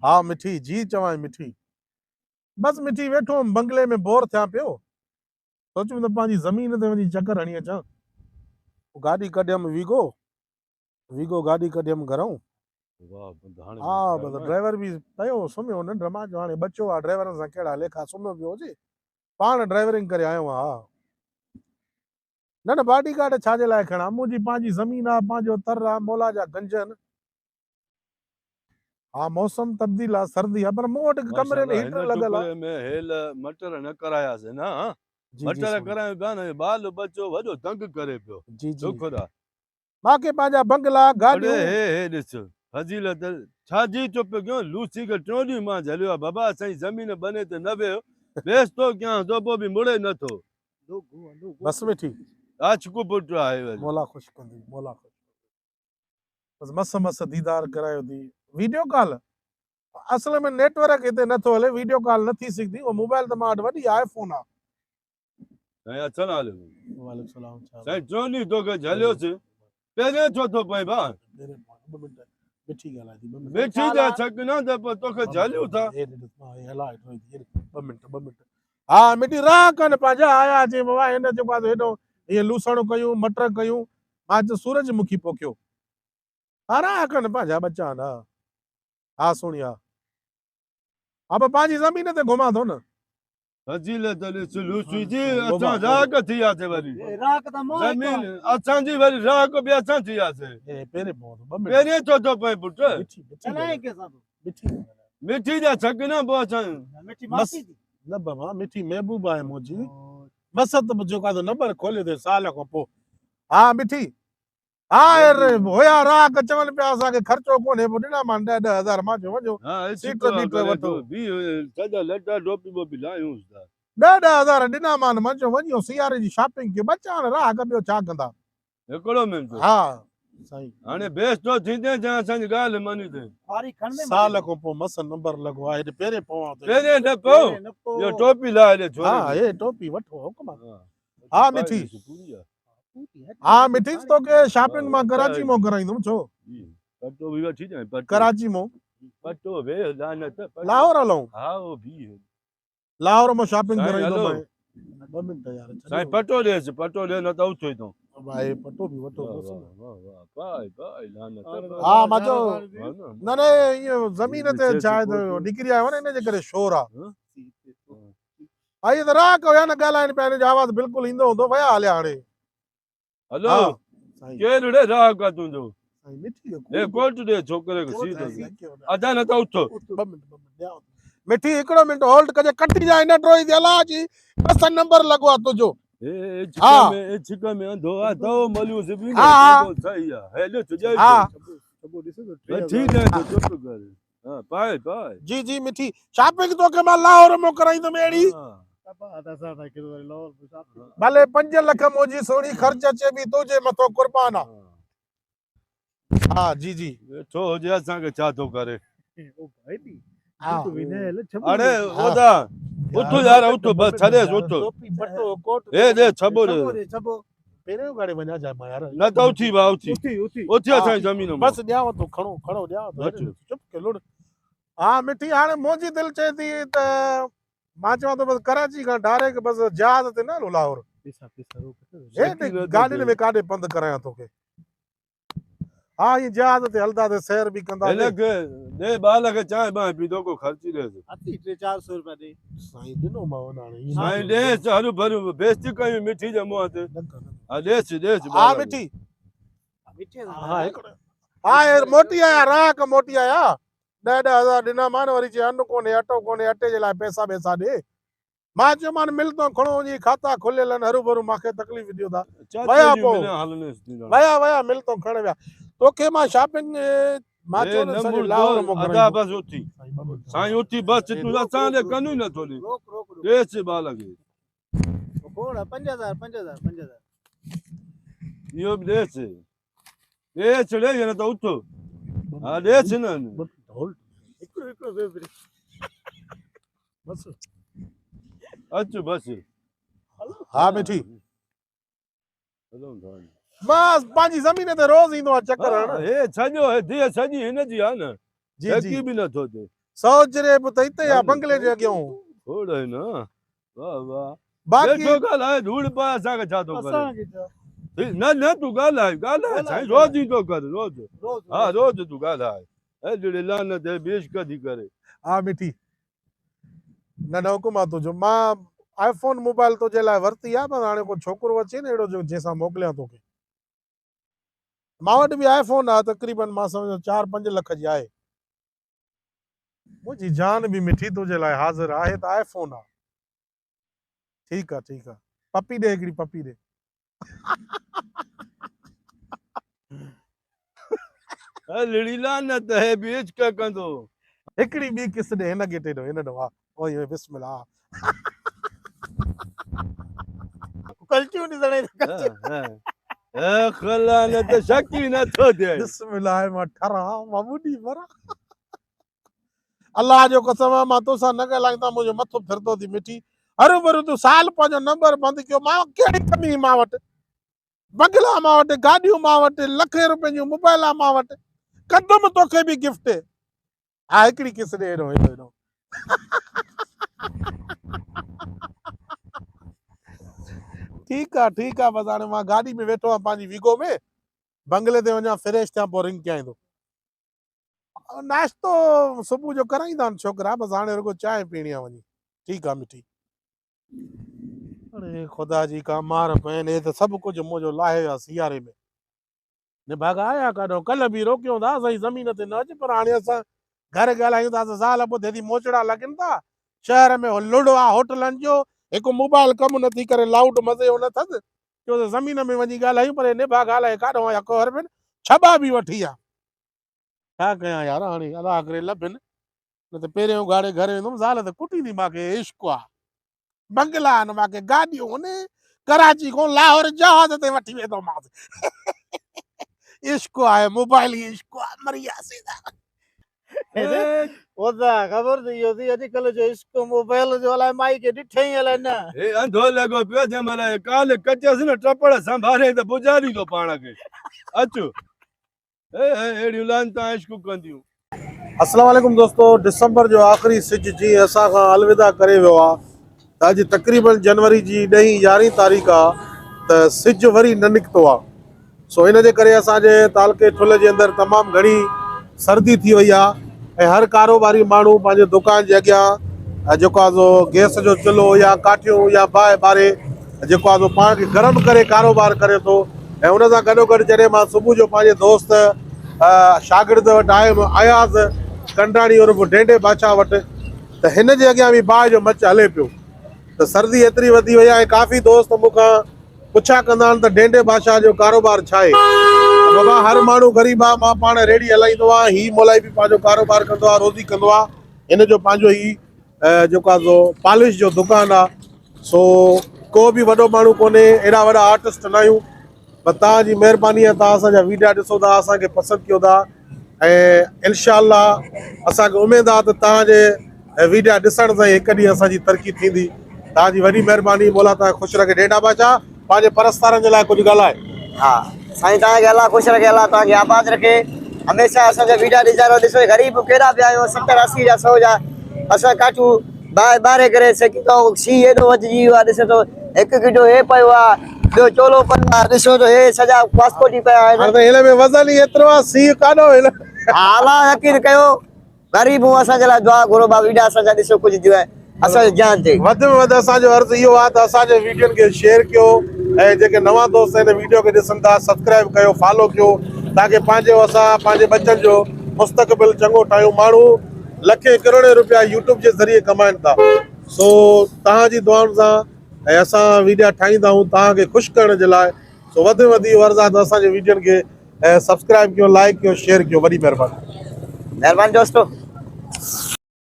हाँ मिठी जी चवां मिठी बस मिठी वेठो हुअमि बंगले में बोर थियां पियो सोचुमि त पंहिंजी ज़मीन ते वञी चकर हणी अचां गाॾी कढियमि वीगो गाॾी कढियमि घरऊं हाँ बस ड्राइवर भी पियो सुम्हियो निंड मां चयो हाणे बचियो आहे ड्राइवरनि सां कहिड़ा लेखा सुम्हियो पियो हुजे पाण ड्राइवरिंग करे आयो आहियां न बॉडी गार्ड छाजे लाइ खणा मुंहिंजी पंहिंजी ज़मीन आहे पंहिंजो तर आहे मौला जा गंज आहिनि हाँ मौसम तब्दील आहे सर्दी आहे पर मूं वटि कमरे में हीटर लॻल आहे में हेल मटर न करायासीं न मटर करायूं पिया न बाल बच्चो वॾो तंग करे पियो जी जी शुक्र आहे मांखे पंहिंजा बंगला गाॾियूं हे ॾिस फज़ीलत छाजी चुप कयो लूसी खे टियों ॾींहुं मां झलियो आहे बाबा असांजी ज़मीन बने ते न वियो बेस थो कयां तो पोइ बि मुड़े नथो बस में ठीक आचकू पुट आहे मौला ख़ुशि कंदी मौला ख़ुशि बस मस दीदार करायो थी वीडियो कॉल असल में नेटवर्क हिते नथो हले वीडियो कॉल न थी सघंदी उहो मोबाइल त मां वटि वॾी आईफोन आहे अचनि हाल वालेकुम सलाम साईं टियों ॾींहुं तोखे झलियोसि पहिरियों छो थो पए भाउ मिठी ॻाल्हाए थी मिठी त छक न त पोइ तोखे झलियूं था ॿ मिंट हा मिठी राह कनि पंहिंजा आया अचे बाबा हिन जेको आहे हेॾो हीअं लूसण कयूं मटर कयूं मां त सूरजमुखी पोखियो हा राह कनि पंहिंजा बच्चा न हा सोनिया हा पर पंहिंजी ज़मीन ते घुमां थो न फज़ीलत ॾिस लूसी जी असां राग थी वियासीं वरी ज़मीन असांजी वरी राग बि असां थी वियासीं पहिरियों छो थो पए पुट मिठी जा छक न पोइ असां न बाबा मिठी महबूबा आहे मुंहिंजी मसत जेको आहे नंबर खोलियो अथई साल खां पोइ हा मिठी हा हुया राह चवनि पिया असांखे ख़र्चो कोन्हे पोइ ॾिना मान 10,000 मां चयो वञो सीट बीट वठो 10,000 ॾिना मान मां चयो वञो सियारे जी शॉपिंग कयो बचा हाणे राह ॿियो छा कंदा हिकिड़ो मिंट हा साईं हाणे बेस तो थींदे जा असांजी ॻाल्हि मनी ते साल खां पोइ मस नंबर लॻो आहे हेॾे पहिरें पवां पहिरें न पोइ इहो टोपी लाहे ॾे छोरे हा हे टोपी वठो हुकम हा मिठी हा मिठी तोखे शॉपिंग मां कराची मां कराईंदुमि छो पटो बि वठी ॾे कराची मां पटो वे लानत लाहौर हलूं हा ओ भी लाहौर मां शॉपिंग कराईंदुमि 2 मिंट यार साईं पटो ॾेसि पटो ॾे न त उथो ई तो भाई पटो बि वठो भाई भाई लानत हा मां चयो न इहो ज़मीन ते छा निकिरी आयो न इन जे करे शोर आहे भाई त राह कयो न ॻाल्हाइनि पिया हिन जो आवाज़ बिल्कुलु ईंदो हूंदो विया हलिया हाणे हेलो केरु ॾे राह का तुंहिंजो ए कोट ॾे छोकिरे खे सीधो अदा न त उथो 2 मिंट मिठी हिकिड़ो मिंट होल्ड कजे कटी जाए न ड्रोई दे अला जी बस नंबर लगवा तुझो ए छिका में अंधो आ तो मलियो से भी नहीं सही है हेलो तुझे हां ठीक है तो चुप कर हां पाए पाए जी जी मिठी शॉपिंग तो के मां लाहौर में कराई तो मेड़ी भले 5 लाख मोजी सोनी खर्च अचे भी तुझे मथो कुर्बान हां जी जी छो जे असा के छा तो करे ओ भाई अरे ओदा उठो यार उठो बस छड़े उठो ए दे छबो पहिरे गाड़ी वञा जा मां यार न त उठी वा उठी असां जमीन में बस ॾियाव तो खणो ॾियाव चुप के लोड हां मिठी हाणे मोजी दिल चे थी त मां चवां तो बस कराची का डायरेक्ट बस जहाज ते न लाहौर गाड़ी में काडे बंद कराया तोके हाँ ये जहाज ते हलदा ते सैर भी कंदा दे बाल के चाय बा पीदो को खर्ची दे अति 300-400 रुपया दे साईं दिनो मां नाने साईं दे चारू भरू बेइज्जती कयो मिठी जे मुंह ते आ देस हां मिठी हां हां यार मोटी आया राह का मोटी आया 10,000 दिना मान वरी जे अन्न कोने अटो कोने अटे जे लाइ पैसा दे मां चयो मान मिल तो खणो जी खाता खुलियल हरू भरू माखे तकलीफ दियो था वया मिल तो खण वया तोखे मां शॉपिंग मां चयो न सॼे लाहौर में अदा बस उठी साईं उठी बस तू असां दे कनु न थोली देस बाल के कोण 5000 यो देस रे न तो उठो हां देस न बस अच्छा बस हां मिठी बस पांजी जमीन ते रोज ईंदो आ चक्कर हे छजो हे दिए छजी हिन जी आ न जी जी की भी न थो थे सोच रे पुत हिते या बंगले जे अॻियों थोड़ो है ना वाह वाह बाक़ी बेठो ॻाल्हाए धूड़ पा असांखे छा थो करे न न तूं ॻाल्हाए साईं रोज़ ई थो कर रोज़ हा रोज़ तूं ॻाल्हाए एॾी लानत है बेश कदी करे हा मिठी न न हुकुम आहे तुंहिंजो मां आईफोन मोबाइल तुंहिंजे लाइ वरिती आहे पर हाणे को छोकिरो अचे न अहिड़ो जंहिंसां मोकिलियां तोखे मां वटि बि आईफोन आहे तक़रीबन मां सम्झो 4-5 लख जी आहे मुंहिंजी जान बि मिठी तुंहिंजे लाइ हाज़िर आहे त आईफोन आहे ठीकु आहे पपी ॾे हिकिड़ी पपी ॾे अहिड़ी लानत है बेश का कंदो हिकिड़ी ॿी किस ॾे हिनखे टेॾो हिन ॾो हा ओए बिस्मिल्लाह कल्चियूं ॾिसण खलानत शकी न थो थिए बिस्मिल्लाह मां ठरा मां ॿुधी मरा अल्लाह जो कसम आहे मां तोसां न ॻाल्हाईंदा मुंहिंजो मथो फिरंदो थी मिठी हरू भरू तूं साल पंहिंजो नंबर बंदि कयो मां कहिड़ी कमी मां वटि बंगला मां वटि गाॾियूं मां वटि लखे रुपए जूं मोबाइल मां वटि कंदुमि तोखे बि गिफ्ट हा हिकिड़ी किस ॾे हेॾो हेॾो ठीकु आहे बसि हाणे मां गाॾी में वेठो आहियां पंहिंजी वीगो में बंगले ते वञा फ्रेश थियां पोइ रिंग कयां थो नाश्तो सुबुह जो कराईंदा आहिनि छोकिरा बसि हाणे रुगो चांहि पीअणी आहे वञी ठीकु आहे मिठी अरे ख़ुदा जी का मार पवनि हे त सभु कुझु मुंहिंजो लाहे विया सियारे में निभागा आया काॾो कल्ह बि रोकियो था असांजी ज़मीन ते न अच पर हाणे असां घर ॻाल्हायूं था त साल पोइ हेॾी मोचड़ा लॻनि था शहर में लुड़ आहे होटलनि जो हिकु मोबाइल कमु नथी करे लाउड मज़े जो न अथसि छो त ज़मीन में वञी ॻाल्हायूं पर निभा ॻाल्हाए काॾो आया ख़बर पए छॿा बि वठी आहे छा कयां यार हाणे अलाह करे लभनि न त पहिरियों गाड़े घर वेंदुमि ज़ाल त कुटींदी मूंखे इश्क़ आहे बंगला आहिनि मूंखे गाॾियूं आहिनि कराची खां लाहौर जहाज़ ते वठी वेंदोमांसि इश्क़ आहे मोबाइल इश्क़ आहे मरियासीं ख़बर थी इहो थी अॼुकल्ह जो इश्क़ मोबाइल जो अलाए माई खे ॾिठई अलाए न हे अंधो लॻो पियो जंहिं महिल काल कचसि न टपड़ संभाले त पुॼारी थो पाण खे अचो अहिड़ियूं लानतां इश्क कंदियूं अस्सलाम वालेकुम दोस्तों दिसंबर जो आख़िरी सिज जी असां खां अलविदा करे वियो आहे त अॼु तक़रीबन जनवरी जी 10-11 तारीख़ आहे त सिज वरी न निकितो आहे सो इन जे करे असांजे तालके ठुल जे अंदरि तमामु घणी सर्दी थी वई आहे ऐं हर कारोबारी माण्हू पंहिंजे दुकान जे अॻियां जेको आहे सो गैस जो चुल्हो या काठियूं या बाहि ॿारे जेको आहे सो पाण खे गरम करे कारोबार करे थो ऐं उन सां गॾोगॾु जॾहिं मां सुबुह जो पंहिंजे दोस्त शागिर्द वटि आयासीं कंडाणी उर्फ़ डेंडे बादशाह वटि त हिन जे अॻियां बि बाहि जो मच हले पियो त सर्दी एतिरी वधी वई आहे ऐं काफ़ी दोस्त मूंखां पुछा कंदा आहिनि त डेंडे बादशाह जो कारोबार छा आहे बाबा हर माण्हू ग़रीब आहे मां पाण रेड़ी हलाईंदो आहे हीउ मोलाई बि पंहिंजो कारोबार कंदो आहे रोज़ी कंदो आहे हिन जो पंहिंजो ई जेको आहे सो पॉलिश जो दुकानु आहे सो को बि वॾो माण्हू कोन्हे एॾा वॾा आर्टिस्ट न आहियूं पर तव्हांजी महिरबानी आहे तव्हां असांजा वीडिया ॾिसो था असांखे पसंदि कयो था ऐं इंशाअल्लाह असांखे उमेदु आहे त तव्हांजे वीडिया ॾिसण सां ई हिकु ॾींहुं असांजी तरक़ी थींदी तव्हांजी वॾी महिरबानी मौला तव्हां ख़ुशि रखे डेंडा बादशाह पंहिंजे परस्तारनि जे लाइ कुझु ॻाल्हाए हा साईं तव्हांखे अलाह ख़ुशि रखे अलाह तव्हांखे आबाद रखे हमेशह असांजा वीडिया ॾिसंदा रहो ॾिसो ग़रीब केॾा पिया आहियूं 70-80 जा 100 जा असां काठियूं ॿारे करे सघी थो सीउ एॾो वधिजी वियो आहे ॾिसो थो हिकु गिडो हे पियो आहे ॿियो चोलो पियो आहे ॾिसो थो हे सॼा पासपोर्ट ई पिया आहिनि हिन में वज़न ई एतिरो आहे सीउ काॾो हिन हा अलाह यकीन कयो ग़रीब हूं असांजे लाइ दुआ घुरो भाउ वीडिया असांजा ॾिसो कुझु थियो आहे असांजे जान ते वधि में वधि असांजो अर्ज़ु इहो आहे त असांजे वीडियोनि खे शेयर कयो ऐं जेके नवां दोस्त हिन वीडियो खे ॾिसनि था सब्सक्राइब कयो फॉलो कयो ताकी असां पंहिंजे बचनि जो मुस्तक़बिल चङो ठाहियूं माण्हू लखे करोड़े रुपया यूट्यूब जे ज़रिए कमाइनि था सो तव्हांजी दुआउनि सां ऐं असां वीडिया ठाहींदा आहियूं तव्हांखे ख़ुशि करण जे लाइ सो वधि में वधि इहो अर्ज़ु आहे त असांजे वीडियोनि खे सब्सक्राइब कयो लाइक कयो शेयर कयो वॾी महिरबानी दोस्तों।